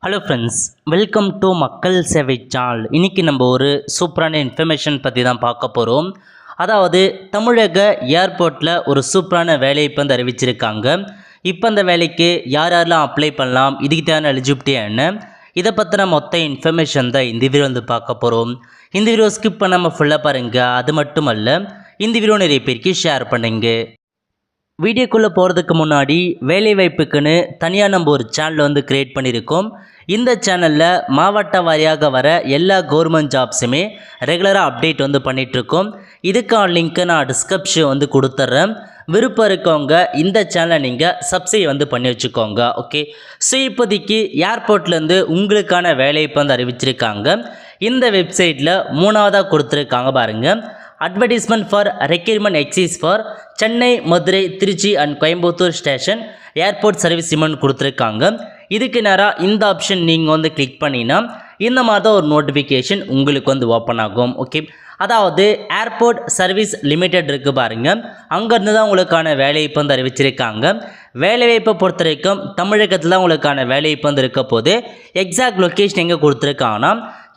Hello friends, welcome to மக்கள் சேவை channel. இன்றைக்கி நம்ம ஒரு சூப்பரான இன்ஃபர்மேஷன் பற்றி தான் பார்க்க போகிறோம். அதாவது தமிழக ஏர்போர்ட்டில் ஒரு சூப்பரான வேலையை இப்போ வந்து அறிவிச்சிருக்காங்க. இப்போ அந்த வேலைக்கு யார் யாரெல்லாம் அப்ளை பண்ணலாம், இதுக்கு தேவையான எலிஜிபிலிட்டி என்ன, இதை பற்றின மொத்த இன்ஃபர்மேஷன் தான் இந்த வீடியோ வந்து பார்க்க போகிறோம். இந்த வீடியோ ஸ்கிப் பண்ணாமல் ஃபுல்லாக பாருங்கள். அது மட்டும் அல்ல, இந்த வீடியோ நிறைய பேருக்கு ஷேர் பண்ணுங்க. வீடியோக்குள்ளே போகிறதுக்கு முன்னாடி வேலைவாய்ப்புக்குன்னு தனியாக நம்ம ஒரு சேனல் வந்து க்ரியேட் பண்ணியிருக்கோம். இந்த சேனலில் மாவட்ட வாரியாக வர எல்லா கவர்மெண்ட் ஜாப்ஸுமே ரெகுலராக அப்டேட் வந்து பண்ணிகிட்ருக்கோம். இதுக்கான லிங்க்கு நான் டிஸ்கிரிப்ஷன் வந்து கொடுத்துட்றேன். விருப்பம் இருக்கவங்க இந்த சேனலை நீங்கள் சப்ஸ்கிரைப் வந்து பண்ணி வச்சுக்கோங்க. ஓகே, ஸோ இப்போதைக்கு ஏர்போர்ட்லேருந்து உங்களுக்கான வேலையை இப்போ வந்து அறிவிச்சிருக்காங்க. இந்த வெப்சைட்டில் மூணாவதாக கொடுத்துருக்காங்க பாருங்கள். Advertisement for requirement excise for Chennai, Madurai, Tiruchi and Coimbatore station airport service cement கொடுத்துருக்காங்க. இதுக்கு நேராக இந்த ஆப்ஷன் நீங்கள் வந்து கிளிக் பண்ணினா இந்த மாதிரி தான் ஒரு நோட்டிஃபிகேஷன் உங்களுக்கு வந்து ஓப்பன் ஆகும். ஓகே, அதாவது ஏர்போர்ட் சர்வீஸ் லிமிடெட் இருக்குது பாருங்கள், அங்கேருந்து தான் உங்களுக்கான வேலைவாய்ப்பு வந்து அறிவிச்சிருக்காங்க. வேலைவாய்ப்பை பொறுத்த வரைக்கும் தமிழகத்தில் தான் உங்களுக்கான வேலைவாய்ப்பு வந்து இருக்க போது. எக்ஸாக்ட் லொக்கேஷன் எங்கே கொடுத்துருக்காங்கன்னா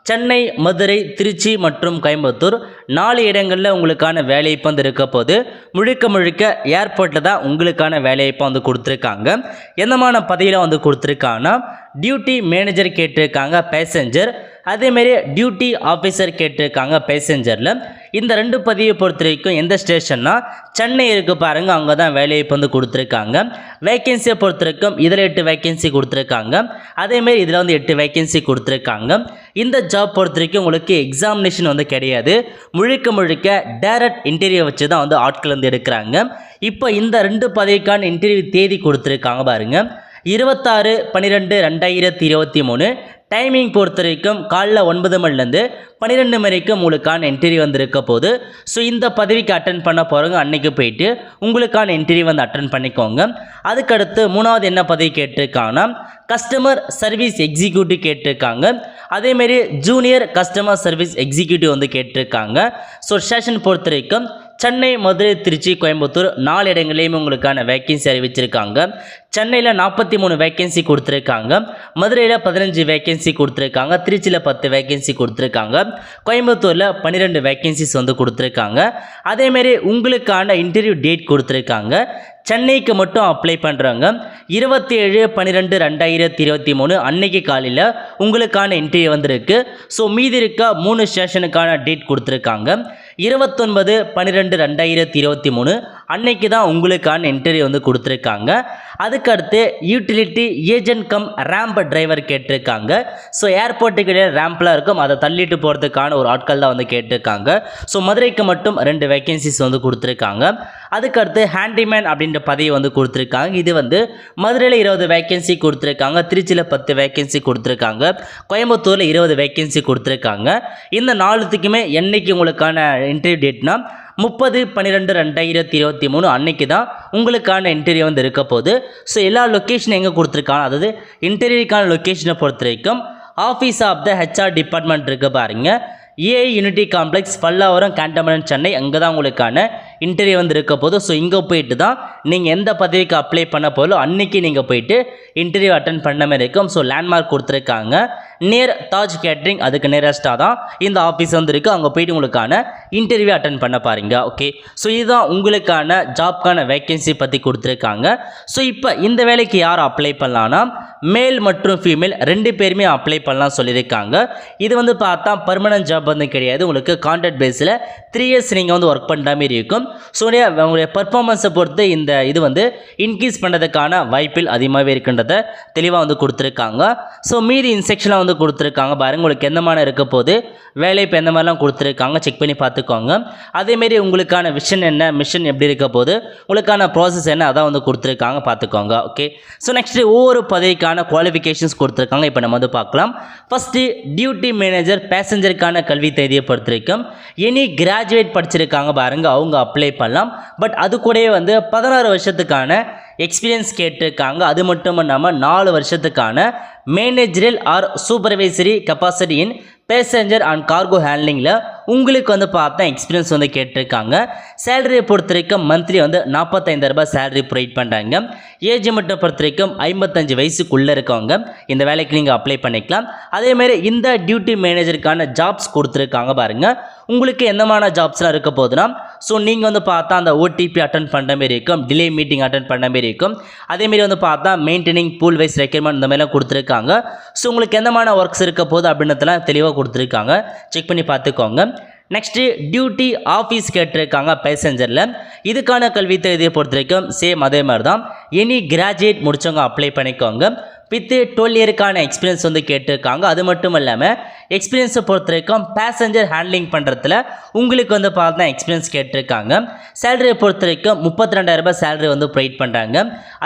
சென்னை, மதுரை, திருச்சி மற்றும் கோயம்புத்தூர் 4 இடங்களில் உங்களுக்கான வேலைவாய்ப்பு வந்து இருக்க போது. முழுக்க ஏர்போர்ட்டில் தான் உங்களுக்கான வேலைவாய்ப்பு வந்து கொடுத்துருக்காங்க. எந்தமான பதவியில் வந்து கொடுத்துருக்காங்கன்னா டியூட்டி மேனேஜர் கேட்டிருக்காங்க பேசஞ்சர், அதேமாரி டியூட்டி ஆஃபீஸர் கேட்டிருக்காங்க பேசஞ்சரில். இந்த 2 பதவியை பொறுத்த வரைக்கும் எந்த ஸ்டேஷன்னா சென்னை இருக்குது பாருங்கள், அங்கே தான் வேலைவாய்ப்பு வந்து கொடுத்துருக்காங்க. வேக்கன்சியை பொறுத்த வரைக்கும் இதில் 8 வேக்கன்சி கொடுத்துருக்காங்க. அதேமாரி இதில் வந்து 8 வேக்கன்சி கொடுத்துருக்காங்க. இந்த ஜாப் பொறுத்த வரைக்கும் உங்களுக்கு எக்ஸாமினேஷன் வந்து கிடையாது. முழுக்க டைரக்ட் இன்டர்வியூ வச்சு தான் வந்து ஆட்கள் வந்து எடுக்கிறாங்க. இப்போ இந்த 2 பதவிக்கான இன்டர்வியூ தேதி கொடுத்துருக்காங்க பாருங்கள். 26/12/2023. டைமிங் பொறுத்த வரைக்கும் காலைல 9 மணிலேருந்து 12 வரைக்கும் உங்களுக்கான இன்டர்வியூ வந்து இருக்க போது. ஸோ இந்த பதவிக்கு அட்டன் பண்ண போகிறவங்க அன்றைக்கி போயிட்டு உங்களுக்கான இன்டர்வியூ வந்து அட்டன் பண்ணிக்கோங்க. அதுக்கடுத்து மூணாவது என்ன பதவி கேட்டிருக்காங்கன்னா கஸ்டமர் சர்வீஸ் எக்ஸிக்யூட்டிவ் கேட்டிருக்காங்க. அதேமாரி ஜூனியர் கஸ்டமர் சர்வீஸ் எக்ஸிக்யூட்டிவ் வந்து கேட்டிருக்காங்க. ஸோ ஸ்டேஷன் பொறுத்த வரைக்கும் சென்னை, மதுரை, திருச்சி, கோயம்புத்தூர் 4 இடங்களையுமே உங்களுக்கான வேக்கன்சி அறிவிச்சிருக்காங்க. சென்னையில் 43 வேக்கன்சி கொடுத்துருக்காங்க, மதுரையில் 15 வேக்கன்சி கொடுத்துருக்காங்க, திருச்சியில் 10 வேக்கன்சி கொடுத்துருக்காங்க, கோயம்புத்தூரில் 12 வேக்கன்சிஸ் வந்து கொடுத்துருக்காங்க. அதேமாரி உங்களுக்கான இன்டர்வியூ டேட் கொடுத்துருக்காங்க. சென்னைக்கு மட்டும் அப்ளை பண்ணுறாங்க 27/12/2023 அன்னைக்கு காலையில் உங்களுக்கான இன்டர்வியூ வந்துருக்கு. ஸோ மீதி இருக்க 3 ஸ்டேஷனுக்கான டேட் கொடுத்துருக்காங்க. 29/12/2023 அன்னைக்கு தான் உங்களுக்கான இன்டர்வியூ வந்து கொடுத்துருக்காங்க. அதுக்கடுத்து utility agent come ramp driver கேட்டிருக்காங்க. ஸோ ஏர்போர்ட்டுக்கு ரேம்ப்லாம் இருக்கும், அதை தள்ளிட்டு போகிறதுக்கான ஒரு ஆட்கள் தான் வந்து கேட்டிருக்காங்க. ஸோ மதுரைக்கு மட்டும் 2 வேக்கன்சிஸ் வந்து கொடுத்துருக்காங்க. அதுக்கடுத்து ஹேண்டிமேன் அப்படின்ற பதவி வந்து கொடுத்துருக்காங்க. இது வந்து மதுரையில் 20 வேக்கன்சி கொடுத்துருக்காங்க, திருச்சியில் 10 வேக்கன்சி கொடுத்துருக்காங்க, கோயம்புத்தூரில் 20 வேக்கன்சி கொடுத்துருக்காங்க. இந்த 4த்துக்குமே என்னைக்கு உங்களுக்கான இன்டர்வியூ டேட்னா 30/12/2023 அன்னைக்கு தான் உங்களுக்கான இன்டர்வியூ வந்து இருக்க போது. ஸோ எல்லா லொக்கேஷன் எங்கே கொடுத்துருக்காங்க, அதாவது இன்டர்வியூக்கான லொக்கேஷனை பொறுத்த வரைக்கும் office of the HR department இருக்குது பாருங்கள், ஏஐ யூனிட்டி காம்ப்ளெக்ஸ், பல்லாவரம், கேண்டமரன், சென்னை, அங்கே தான் உங்களுக்கான இன்டர்வியூ வந்து இருக்க போது. ஸோ இங்கே போயிட்டு தான் நீங்கள் எந்த பதவிக்கு அப்ளை பண்ண போதோ அன்றைக்கி நீங்கள் போயிட்டு இன்டர்வியூ அட்டன் பண்ண மாதிரி இருக்கும். ஸோ லேண்ட்மார்க் கொடுத்துருக்காங்க நியர் தாஜ் கேட்ரிங், அதுக்கு நியரஸ்ட்டாக தான் இந்த ஆஃபீஸ் வந்து இருக்குது. அங்கே போயிட்டு உங்களுக்கான இன்டர்வியூ அட்டன் பண்ண பாருங்க. ஓகே, ஸோ இதுதான் உங்களுக்கான ஜாப்க்கான வேக்கன்சி பற்றி கொடுத்துருக்காங்க. ஸோ இப்போ இந்த வேலைக்கு யார் அப்ளை பண்ணலான்னா மேல் மற்றும் ஃபீமேல் 2 பேருமே அப்ளை பண்ணலாம் சொல்லியிருக்காங்க. இது வந்து பார்த்தா பர்மனன்ட் ஜாப் வந்து கிடையாது, உங்களுக்கு கான்ட்ராக்ட் பேஸில் 3 இயர்ஸ் நீங்கள் வந்து ஒர்க் பண்ணுற மாதிரி இருக்கும். ஸோ உங்களுடைய பர்ஃபார்மன்ஸை பொறுத்து இந்த இது வந்து இன்க்ரீஸ் பண்ணுறதுக்கான வாய்ப்பில் அதிகமாகவே இருக்கின்றத தெளிவாக வந்து கொடுத்துருக்காங்க. ஸோ மீதி இன்ஸ்ட்ரக்ஷன்லாம் வந்து கொடுத்துருக்காங்க பாருங்கள், உங்களுக்கு எந்த மாதிரி இருக்க போது வேலை இப்போ எந்த மாதிரிலாம் கொடுத்துருக்காங்க செக் பண்ணி பார்த்துக்கோங்க. அதேமாரி உங்களுக்கான விஷன் என்ன, மிஷன் எப்படி இருக்க போது, உங்களுக்கான ப்ராசஸ் என்ன, அதான் வந்து கொடுத்துருக்காங்க பார்த்துக்கோங்க. ஓகே, ஸோ நெக்ஸ்ட்டு ஒவ்வொரு பதவிக்கான குவாலிஃபிகேஷன்ஸ் கொடுத்துருக்காங்க. இப்போ நம்ம வந்து பார்க்கலாம். ஃபஸ்ட்டு டியூட்டி மேனேஜர் பேசஞ்சருக்கான கல்வி தேதியை பொறுத்த வரைக்கும் எனி கிராஜுவேட் படிச்சிருக்காங்க பாருங்கள், அவங்க அப்ளை பண்ணலாம். பட் அது கூடவே வந்து 16 வருஷத்துக்கான எக்ஸ்பீரியன்ஸ் கேட்டிருக்காங்க. அது மட்டும் இல்லாமல் 4 வருஷத்துக்கான managerial or supervisory capacity in passenger and cargo ஹேண்ட்லிங்கில் உங்களுக்கு வந்து பார்த்தா எக்ஸ்பீரியன்ஸ் வந்து கேட்டிருக்காங்க. சேலரியை பொறுத்த வரைக்கும் மந்த்லி வந்து 45,000 ரூபாய் சேலரி ப்ரொவைட் பண்ணுறாங்க. ஏஜ் மட்டும் பொறுத்த வரைக்கும் 55 வயசுக்குள்ளே இருக்கவங்க இந்த வேலைக்கு நீங்கள் அப்ளை பண்ணிக்கலாம். அதேமாரி இந்த டியூட்டி மேனேஜருக்கான ஜாப்ஸ் கொடுத்துருக்காங்க பாருங்கள். உங்களுக்கு எந்தமான ஜாப்ஸ்லாம் இருக்க போகுதுன்னா, ஸோ நீங்கள் வந்து பார்த்தா அந்த ஓடிபி அட்டன் பண்ணுற மாரி இருக்கும், டிலே மீட்டிங் அட்டன் பண்ணுற மாரி இருக்கும். அதேமாரி வந்து பார்த்தா மெயின்டெனிங் பூல் வைஸ் ரெக்யர்மெண்ட் இந்த மாதிரிலாம் கொடுத்துருக்காங்க. ஸோ உங்களுக்கு எந்தமான ஒர்க்ஸ் இருக்க போகுது அப்படின்றதெல்லாம் தெளிவாக கொடுத்துருக்காங்க. செக் பண்ணி பார்த்துக்கோங்க. நெக்ஸ்ட்டு டியூட்டி ஆஃபீஸ் கேட்டிருக்காங்க பேசஞ்சரில். இதுக்கான கல்வி தகுதியை பொறுத்த வரைக்கும் சேம் அதே மாதிரி தான். எனி கிராஜுவேட் முடித்தவங்க அப்ளை பண்ணிக்கோங்க. வித் 12 இயருக்கான எக்ஸ்பீரியன்ஸ் வந்து கேட்டிருக்காங்க. அது மட்டும் இல்லாமல் எக்ஸ்பீரியன்ஸை பொறுத்த வரைக்கும் பேசஞ்சர் ஹேண்ட்லிங் பண்ணுறதுல உங்களுக்கு வந்து பார்த்தா எக்ஸ்பீரியன்ஸ் கேட்டிருக்காங்க. சேலரியை பொறுத்த வரைக்கும் 32,000 சேலரி வந்து ப்ரொவைட் பண்ணுறாங்க.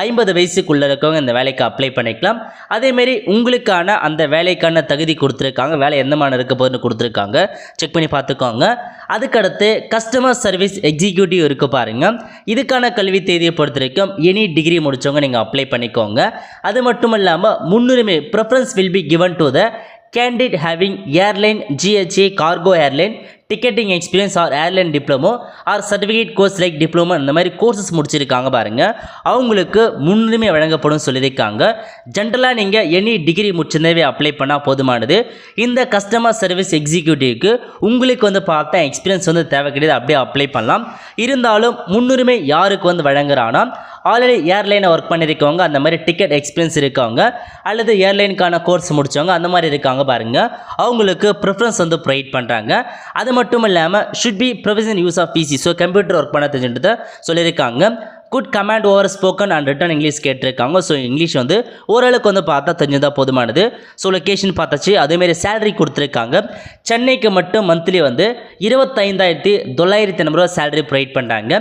50 வயசுக்குள்ளே இருக்கவங்க இந்த வேலைக்கு அப்ளை பண்ணிக்கலாம். அதேமாரி உங்களுக்கான அந்த வேலைக்கான தகுதி கொடுத்துருக்காங்க. வேலை எந்தமான இருக்க போதுன்னு கொடுத்துருக்காங்க. செக் பண்ணி பார்த்துக்கோங்க. அதுக்கடுத்து கஸ்டமர் சர்வீஸ் எக்ஸிக்யூட்டிவ் இருக்கு பாருங்கள். இதுக்கான கல்வி தேதியை பொறுத்த வரைக்கும் எனி டிகிரி முடித்தவங்க நீங்கள் அப்ளை பண்ணிக்கோங்க. அது மட்டும் இல்லாமல் முன்னுரிமை preference will be given to the candidate having airline, GHA, cargo airline, ticketing experience or airline diploma or certificate course like diploma இந்த மாதிரி கோர்சஸ் முடிச்சிருக்காங்க பாருங்கள். அவங்களுக்கு முன்னுரிமை வழங்கப்படும் சொல்லியிருக்காங்க. ஜென்ரலாக நீங்கள் எனி டிகிரி முடிச்சிருந்தவே அப்ளை பண்ணால் போதுமானது. இந்த கஸ்டமர் சர்வீஸ் எக்ஸிக்யூட்டிவ்க்கு உங்களுக்கு வந்து பார்த்தா எக்ஸ்பீரியன்ஸ் வந்து தேவை கிடையாது, அப்படியே அப்ளை பண்ணலாம். இருந்தாலும் முன்னுரிமை யாருக்கு வந்து வழங்குறான்னா, ஆல்ரெடி ஏர்லைனை ஒர்க் பண்ணியிருக்கவங்க, அந்த மாதிரி டிக்கெட் எக்ஸ்பீரியன்ஸ் இருக்கவங்க, அல்லது ஏர்லைனுக்கான கோர்ஸ் முடித்தவங்க அந்த மாதிரி இருக்காங்க பாருங்கள். அவங்களுக்கு ப்ரிஃபரன்ஸ் வந்து ப்ரொவைட் பண்ணுறாங்க. அது மட்டும் இல்லாமல் should be provision use of PC, so computer work பண்ண தெரிஞ்சுட்டு சொல்லியிருக்காங்க. Good command over spoken and written English கேட்டிருக்காங்க. ஸோ இங்கிலீஷ் வந்து ஓரளவுக்கு வந்து பார்த்தா தெரிஞ்சுதான் போதுமானது. ஸோ லொக்கேஷன் பார்த்தாச்சு. அதேமாரி சேலரி கொடுத்துருக்காங்க. சென்னைக்கு மட்டும் மந்த்லி வந்து 25,980 சேலரி ப்ரொவைட் பண்ணுறாங்க.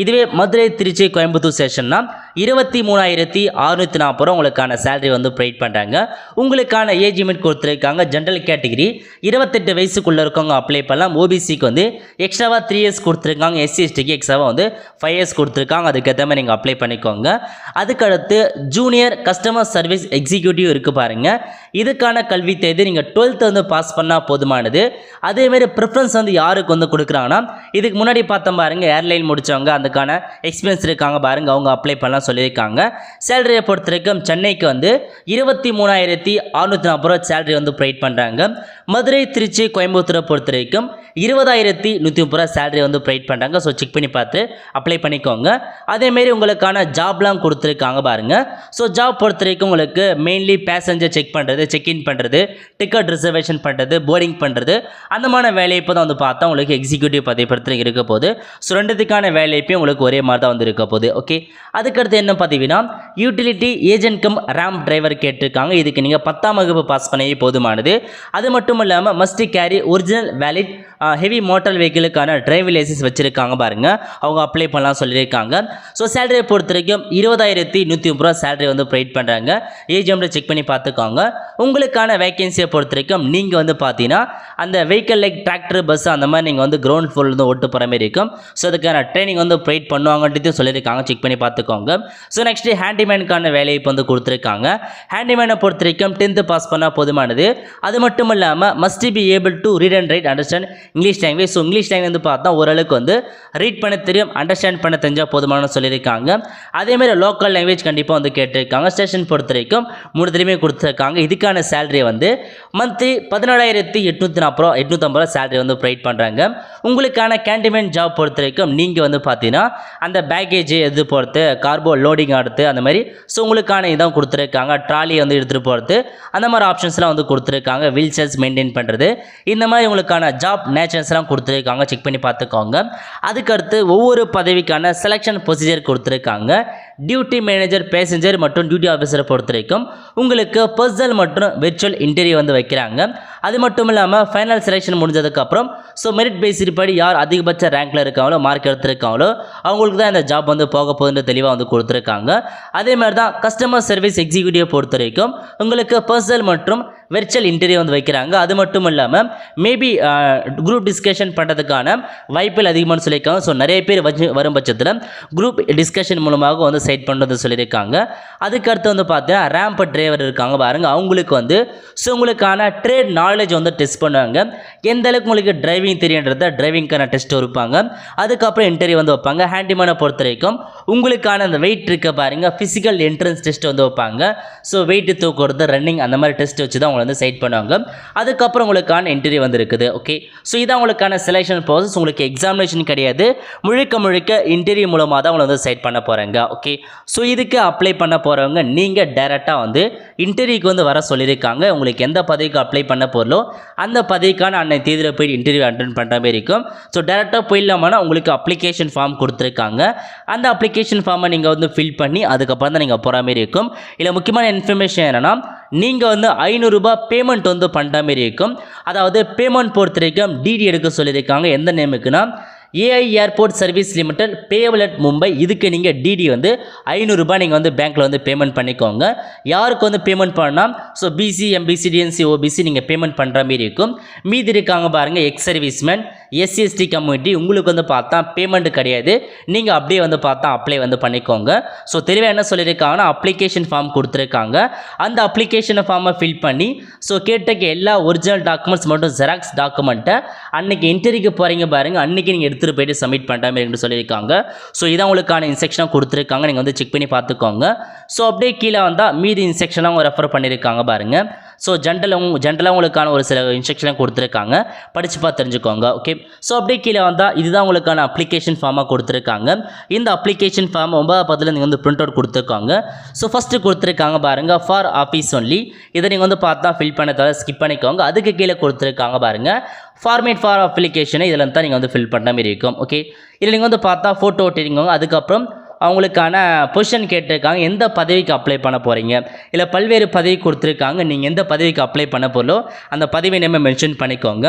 இதுவே மதுரை, திருச்சி, கோயம்புத்தூர் செஷன்னா 23,640 உங்களுக்கான சேலரி வந்து ப்ரொவைட் பண்ணுறாங்க. உங்களுக்கான ஏஜ் லிமிட் கொடுத்துருக்காங்க. ஜென்ரல் கேட்டகிரி 28 வயசுக்குள்ளே இருக்கவங்க அப்ளை பண்ணலாம். ஓபிசிக்கு வந்து எக்ஸ்ட்ராவாக 3 இயர்ஸ் கொடுத்துருக்காங்க. எஸ்சி எஸ்டிக்கு எக்ஸ்ட்ராவாக வந்து 5 இயர்ஸ் கொடுத்துருக்காங்க. அதுக்கேற்ற மாதிரி நீங்கள் அப்ளை பண்ணிக்கோங்க. அதுக்கடுத்து ஜூனியர் கஸ்டமர் சர்வீஸ் எக்ஸிக்யூட்டிவ் இருக்குது பாருங்கள். இதுக்கான கல்வி தேதி நீங்கள் 12th வந்து பாஸ் பண்ணால் போதுமானது. அதேமாரி ப்ரிஃபரன்ஸ் வந்து யாருக்கு வந்து கொடுக்குறாங்கன்னா, இதுக்கு முன்னாடி பார்த்தோம் பாருங்கள், ஏர்லைன் முடித்தவங்க அதுக்கான எக்ஸ்பீரியன்ஸ் இருக்காங்க பாருங்கள், அவங்க அப்ளை பண்ணலாம் சொல்லியிருக்காங்க. சேலரியை பொறுத்த வரைக்கும் சென்னைக்கு வந்து 23,640 சேலரி வந்து ப்ரொவைட் பண்ணுறாங்க. மதுரை, திருச்சி, கோயம்புத்தூரை பொறுத்த வரைக்கும் 20,130 சேலரி வந்து ப்ரொவைட் பண்ணுறாங்க. ஸோ செக் பண்ணி பார்த்து அப்ளை பண்ணிக்கோங்க. அதேமாரி உங்களுக்கான ஜாப்லாம் கொடுத்துருக்காங்க பாருங்கள். ஸோ ஜாப் பொறுத்த வரைக்கும் உங்களுக்கு மெயின்லி பேசஞ்சர் செக் பண்ணுறது, செக்இன் பண்ணுறது, டிக்கெட் ரிசர்வேஷன் பண்ணுறது, போர்டிங் பண்ணுறது, அந்தமான வேலையை தான் வந்து பார்த்தா உங்களுக்கு எக்ஸிக்யூட்டிவ் பதவி பொறுத்த இருக்க போகுது. ஸோ ரெண்டுத்துக்கான வேலைப்பையும் உங்களுக்கு ஒரே மாதிரி தான் வந்து இருக்க போகுது. ஓகே, அதுக்கடுத்து என்ன பார்த்தீங்கன்னா, utility agent come RAM driver கேட்டிருக்காங்க. இதுக்கு நீங்கள் 10ஆம் வகுப்பு பாஸ் பண்ணவே போதுமானது. அது மட்டும் இல்லாமல் must carry original valid heavy motor வெஹிக்கிளுக்கான டிரைவிங் லைசன்ஸ் வச்சுருக்காங்க பாருங்கள், அவங்க அப்ளை பண்ணலாம் சொல்லியிருக்காங்க. ஸோ சேலரியை பொறுத்த வரைக்கும் 20,130 சேலரி வந்து ப்ரொவைட் பண்ணுறாங்க. ஏஜ் வந்து செக் பண்ணி பார்த்துக்கோங்க. உங்களுக்கான வேகன்சியை பொறுத்த வரைக்கும் நீங்கள் வந்து பார்த்தீங்கன்னா அந்த வெஹிக்கிள் லைக் டிராக்டர், பஸ் அந்த மாதிரி நீங்கள் வந்து கிரவுண்ட் ஃப்ளோர் வந்து ஓட்டு போகிற மாதிரி இருக்கும். ஸோ அதுக்கான ட்ரைனிங் வந்து ப்ரொவைட் பண்ணுவாங்கன்ட்டு சொல்லியிருக்காங்க. செக் பண்ணி பார்த்துக்கோங்க. ஸோ நெக்ஸ்ட்டு ஹேண்டிமேனுக்கான வேலையை இப்போ வந்து கொடுத்துருக்காங்க. ஹேண்டிமேனை பொறுத்த வரைக்கும் 10th பாஸ் பண்ணால் போதுமானது. அது மட்டும் இல்லாமல் must be able to read and right understand English language. So English language வந்து பார்த்தா ஓரளவுக்கு வந்து ரீட் பண்ண தெரியும், அண்டர்ஸ்டாண்ட் பண்ண தெரிஞ்சால் போதுமானு சொல்லியிருக்காங்க. அதேமாதிரி லோக்கல் லாங்குவேஜ் கண்டிப்பாக வந்து கேட்டிருக்காங்க. ஸ்டேஷன் பொறுத்த வரைக்கும் 3 தெரியுமே கொடுத்துருக்காங்க. இதுக்கான சேலரி வந்து மந்த்லி 17,850 சேலரி வந்து ப்ரொவைட் பண்ணுறாங்க. உங்களுக்கான கேண்டிமேன் ஜாப் பொறுத்த வரைக்கும் நீங்கள் வந்து பார்த்தீங்கன்னா அந்த பேக்கேஜ் எது பொறுத்து, கார்போ லோடிங் ஆடுறது அந்த மாதிரி, ஸோ உங்களுக்கான இதான் கொடுத்துருக்காங்க. ட்ராலி வந்து எடுத்துகிட்டு போகிறது அந்த மாதிரி ஆப்ஷன்ஸ்லாம் வந்து கொடுத்துருக்காங்க. வீல் சேர்ஸ் மெயின்டைன் பண்ணுறது, இந்த மாதிரி உங்களுக்கான ஜாப் நேச்சர்ஸ்லாம் கொடுத்துருக்காங்க. செக் பண்ணி பார்த்துக்கோங்க. அதுக்கடுத்து ஒவ்வொரு பதவிக்கான செலெக்ஷன் ப்ரொசீஜர் கொடுத்துருக்காங்க. டியூட்டி மேனேஜர், பேசஞ்சர் மற்றும் டியூட்டி ஆஃபீஸரை பொறுத்த வரைக்கும் உங்களுக்கு பர்சனல் மற்றும் விர்ச்சுவல் இன்டர்வியூ வந்து வைக்கிறாங்க. அது மட்டும் இல்லாமல் ஃபைனல் செலெக்ஷன் முடிஞ்சதுக்கப்புறம் ஸோ மெரிட் பேஸ் படி யார் அதிகபட்ச ரேங்க்கில் இருக்காங்களோ, மார்க் எடுத்திருக்காங்களோ அவங்களுக்கு தான் இந்த ஜாப் வந்து போக போகுதுன்னு தெளிவாக வந்து கொடுத்துருக்காங்க. அதே மாதிரி தான் கஸ்டமர் சர்வீஸ் எக்ஸிக்யூட்டிவ் பொறுத்த வரைக்கும் உங்களுக்கு பர்சனல் மற்றும் விர்ச்சுவல் இன்டர்வியூ வந்து வைக்கிறாங்க. அது மட்டும் இல்லாமல் மேபி குரூப் டிஸ்கஷன் பண்ணுறதுக்கான வாய்ப்புகள் அதிகமாக சொல்லியிருக்காங்க. ஸோ நிறைய பேர் வரும் பட்சத்தில் குரூப் டிஸ்கஷன் மூலமாக வந்து செட் பண்ணுறது சொல்லியிருக்காங்க. அதுக்கடுத்து வந்து பார்த்தீங்கன்னா ரேம்ப் டிரைவர் இருக்காங்க பாருங்கள், அவங்களுக்கு வந்து ஸோ உங்களுக்கான ட்ரேட் நாலேஜ் வந்து டெஸ்ட் பண்ணுவாங்க. எந்த அளவுக்கு உங்களுக்கு டிரைவிங் தெரியுன்றத டிரைவிங்க்கான டெஸ்ட் வைப்பாங்க. அதுக்கப்புறம் இன்டர்வியூ வந்து வைப்பாங்க. ஹேண்டிமேனை பொறுத்த வரைக்கும் உங்களுக்கான அந்த வெயிட் இருக்க பாருங்கள், ஃபிசிக்கல் என்ட்ரன்ஸ் டெஸ்ட் வந்து வைப்பாங்க. ஸோ வெயிட் தூக்குறது, ரன்னிங் அந்த மாதிரி டெஸ்ட் வச்சு தான் உங்களை வந்து செட் பண்ணுவாங்க. அதுக்கப்புறம் உங்களுக்கான இன்டர்வியூ வந்து இருக்குது. ஓகே, ஸோ இதான் உங்களுக்கான செலெக்ஷன் ப்ராசஸ். உங்களுக்கு எக்ஸாமினேஷன் கிடையாது, முழுக்க இன்டர்வியூ மூலமாக தான் உங்களை வந்து செட் பண்ண போகிறாங்க. ஓகே, ஸோ இதுக்கு அப்ளை பண்ண போகிறவங்க நீங்கள் டைரெக்டாக வந்து இன்டர்வியூக்கு வந்து வர சொல்லியிருக்காங்க. உங்களுக்கு எந்த பதவிக்கு அப்ளை பண்ண போகிறோ அந்த பதவிக்கான அன்னை தேதியில் போய் இன்டர்வியூ அட்டென்ட் பண்ணுற மாதிரி இருக்கும். ஸோ டைரெக்டாக போயிடலாமான்னா உங்களுக்கு அப்ளிகேஷன் ஃபார்ம் கொடுத்துருக்காங்க. அந்த அப்ளிகேஷன் ஃபார்மை நீங்கள் வந்து ஃபில் பண்ணி அதுக்கப்புறம் தான் நீங்கள் போகிற மாதிரி இருக்கும். இல்லை முக்கியமான இன்ஃபர்மேஷன் என்னென்னா, நீங்கள் வந்து 500 ரூபாய் பேமெண்ட் வந்து பண்ணுற மாதிரி இருக்கும். அதாவது பேமெண்ட் பொறுத்த வரைக்கும் டிடி எடுக்க சொல்லியிருக்காங்க. எந்த நேமுக்குன்னா AI airport service limited payable at Mumbai. இதுக்கு நீங்கள் டிடி வந்து 500 ரூபாய் நீங்கள் வந்து பேங்க்கில் வந்து பேமெண்ட் பண்ணிக்கோங்க. யாருக்கு வந்து பேமெண்ட் பண்ணால் so BC, MBC, DNC, OBC நீங்கள் பேமெண்ட் பண்ணுற மாதிரி இருக்கும். மீதி இருக்காங்க பாருங்கள், எக்ஸ் சர்வீஸ்மேன், எஸ்சிஎஸ்டி கம்யூனிட்டி, உங்களுக்கு வந்து பார்த்தா பேமெண்ட் கிடையாது, நீங்கள் அப்படியே வந்து பார்த்தா அப்ளை வந்து பண்ணிக்கோங்க. ஸோ தெளிவாக என்ன சொல்லியிருக்காங்கன்னா அப்ளிகேஷன் ஃபார்ம் கொடுத்துருக்காங்க. அந்த அப்ளிகேஷன் ஃபார்மை ஃபில் பண்ணி ஸோ கேட்டக்கு எல்லா ஒரிஜினல் டாக்குமெண்ட்ஸ் மட்டும் ஜெராக்ஸ் டாக்குமெண்ட்டை அன்றைக்கி இன்டர்வியூக்கு போகிறீங்க பாருங்கள், அன்றைக்கி நீங்கள் எடுத்துகிட்டு போயிட்டு சப்மிட் பண்ணுற மாதிரி சொல்லியிருக்காங்க. ஸோ இதான் உங்களுக்கான இன்ஸ்ட்ரக்ஷனாக கொடுத்துருக்காங்க, நீங்கள் வந்து செக் பண்ணி பார்த்துக்கோங்க. ஸோ அப்படியே கீழே வந்தால் மீதி இன்ஸ்ட்ரக்ஷனாக அவங்க ரெஃபர் பண்ணியிருக்காங்க பாருங்கள். ஸோ ஜென்ரலாக உங்களுக்கான ஒரு சில இன்ஸ்ட்ரக்ஷனாக கொடுத்துருக்காங்க, படித்து பார்த்து தெரிஞ்சுக்கோங்க. ஓகே, ஸோ அப்படியே கீழே வந்தால் இதுதான் உங்களுக்கான அப்ளிகேஷன் ஃபார்மாக கொடுத்துருக்காங்க. இந்த அப்ளிகேஷன் ஃபார்ம் 9 நீங்கள் வந்து பிரிண்ட் அவுட் கொடுத்துருக்காங்க. ஸோ ஃபஸ்ட்டு கொடுத்துருக்காங்க பாருங்கள், ஃபார் ஆஃபீஸ் ஒன்லி. இதை நீங்கள் வந்து பார்த்தா ஃபில் பண்ண தவிர ஸ்கிப் பண்ணிக்கோங்க. அதுக்கு கீழே கொடுத்துருக்காங்க பாருங்கள், ஃபார்மேட் ஃபார் அப்ளிகேஷனை இதில் தான் நீங்கள் வந்து ஃபில் பண்ண மாதிரி இருக்கும். ஓகே, இதில் நீங்கள் வந்து பார்த்தா ஃபோட்டோ ஒட்டிருக்கோங்க. அதுக்கப்புறம் அவங்களுக்கான பொசிஷன் கேட்டிருக்காங்க, எந்த பதவிக்கு அப்ளை பண்ண போகிறீங்க. இல்லை பல்வேறு பதவி கொடுத்துருக்காங்க, நீங்கள் எந்த பதவிக்கு அப்ளை பண்ண போகிறோ அந்த பதவி நேமை மென்ஷன் பண்ணிக்கோங்க.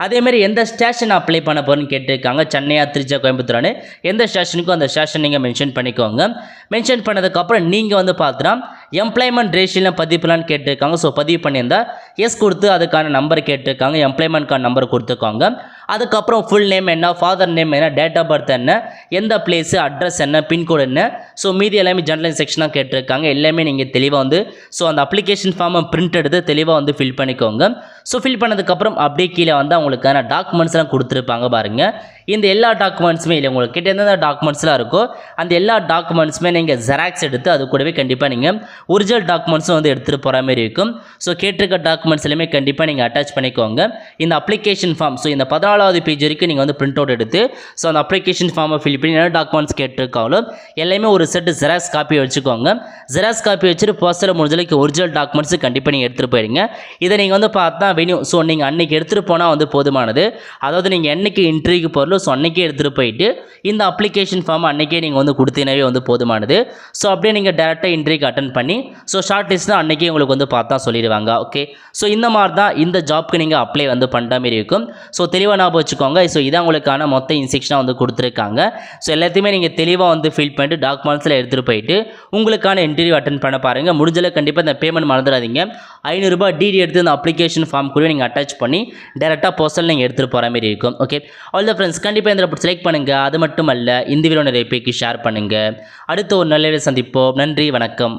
அதேமாதிரி எந்த ஸ்டேஷன் அப்ளை பண்ண போகிறேன்னு கேட்டிருக்காங்க, சென்னையா, திருச்சா, கோயம்புத்தூரானு எந்த ஸ்டேஷனுக்கும் அந்த ஸ்டேஷன் நீங்கள் மென்ஷன் பண்ணிக்கோங்க. மென்ஷன் பண்ணதுக்கப்புறம் நீங்கள் வந்து பார்த்தா எம்ப்ளாய்மெண்ட் ரேஷியோவில் பதிப்புலான்னு கேட்டிருக்காங்க. ஸோ பதிவு பண்ணியிருந்தால் எஸ் கொடுத்து அதுக்கான நம்பர் கேட்டிருக்காங்க, எம்ப்ளாய்மெண்ட் கார்டு நம்பர் கொடுத்துருக்காங்க. அதுக்கப்புறம் ஃபுல் நேம் என்ன, ஃபாதர் நேம் என்ன, டேட் ஆஃப் பர்த் என்ன, எந்த பிளேஸு, அட்ரஸ் என்ன, பின்கோடு என்ன. ஸோ மீதி எல்லாமே ஜெனரல் செக்ஷனாக கேட்டிருக்காங்க. எல்லாமே நீங்கள் தெளிவாக வந்து ஸோ அந்த அப்ளிகேஷன் ஃபார்மை பிரிண்ட் எடுத்து தெளிவாக வந்து ஃபில் பண்ணிக்கோங்க. ஸோ ஃபில் பண்ணதுக்கப்புறம் அப்படியே கீழே வந்து அவங்களுக்கான டாக்குமெண்ட்ஸ்லாம் கொடுத்துருப்பாங்க பாருங்கள். இந்த எல்லா டாக்குமெண்ட்ஸுமே இல்லை உங்களுக்கு கிட்ட எந்தெந்த டாக்குமெண்ட்ஸ்லாம் இருக்கோ அந்த எல்லா டாக்குமெண்ட்ஸுமே நீங்கள் ஜெராக்ஸ் எடுத்து அது கூடவே கண்டிப்பாக நீங்கள் ஒரிஜினல் டாக்குமெண்ட்ஸும் வந்து எடுத்துகிட்டு போகிற மாதிரி இருக்கும். ஸோ கேட்டிருக்க டாக்குமெண்ட்ஸ் எல்லாமே கண்டிப்பாக நீங்கள் அட்டாச் பண்ணிக்கோங்க. இந்த அப்ளிகேஷன் ஃபார்ம் ஸோ இந்த 14வது பேஜ் வரைக்கும் நீங்கள் வந்து பிரிண்ட் அவுட் எடுத்து ஸோ அந்த அப்ளிகேஷன் ஃபார்மை ஃபில் பண்ணி என்ன டாக்குமெண்ட்ஸ் கேட்டிருக்காங்களோ எல்லாமே ஒரு செட்டு ஜெராக்ஸ் காப்பி வச்சுக்கோங்க. ஜெராக்ஸ் காப்பி வச்சுட்டு பர்சனல் முடிஞ்சளவுக்கு ஒரிஜினல் டாக்குமெண்ட்ஸு கண்டிப்பாக நீங்கள் எடுத்துகிட்டு போயிடுங்க. இதை நீங்கள் வந்து பார்த்தா வெனியூ ஸோ நீங்கள் அன்றைக்கி எடுத்துகிட்டு போனால் வந்து போதுமானது. அதாவது நீங்கள் என்றைக்கு இன்டர்வியூக்கு போகிறோம் ஸோ அன்றைக்கே எடுத்துகிட்டு போயிட்டு இந்த அப்ளிகேஷன் ஃபார்ம் அன்றைக்கே நீங்கள் வந்து கொடுத்தீங்கன்னாவே வந்து போதுமானது. ஸோ அப்படியே நீங்கள் டேரெக்டாக இன்டர்வியூக்கு அட்டன் பண்ணி ஸோ ஷார்ட் லிஸ்ட் தான் அன்றைக்கே உங்களுக்கு வந்து பார்த்தா சொல்லிடுவாங்க. ஓகே, ஸோ இந்த மாதிரி தான் இந்த ஜாப்க்கு நீங்கள் அப்ளை வந்து பண்ணுற மாதிரி இருக்கும். ஸோ தெளிவாக ஞாபகம் வச்சுக்கோங்க. ஸோ இதான் உங்களுக்கான மொத்த இன்ஸ்ட்ரக்ஷனாக வந்து கொடுத்துருக்காங்க. ஸோ எல்லாத்தையுமே நீங்கள் தெளிவாக வந்து ஃபில் பண்ணிட்டு டாக்குமெண்ட்ஸில் எடுத்துகிட்டு போயிட்டு உங்களுக்கான இன்டர்வியூ அட்டன் பண்ண பாருங்கள். முடிஞ்சளவு கண்டிப்பாக இந்த பேமெண்ட் மறந்துடாதீங்க. 500 ரூபாய் டிடி எடுத்து இந்த அப்ளிகேஷன் ஃபார்ம் கூட நீங்கள் அட்டாச் பண்ணி டேரெக்டாக போஸ்டல் நீங்கள் எடுத்துகிட்டு போகிற மாதிரி இருக்கும். ஓகே, ஆல் த ஃப்ரெண்ட்ஸ் கண்டிப்பாக இந்த செலக்ட் பண்ணுங்கள். அது மட்டும் அல்ல இந்த வீடியோ நிறைய பேருக்கு ஷேர் பண்ணுங்கள். அடுத்த ஒரு நல்ல சந்திப்போம். நன்றி, வணக்கம்.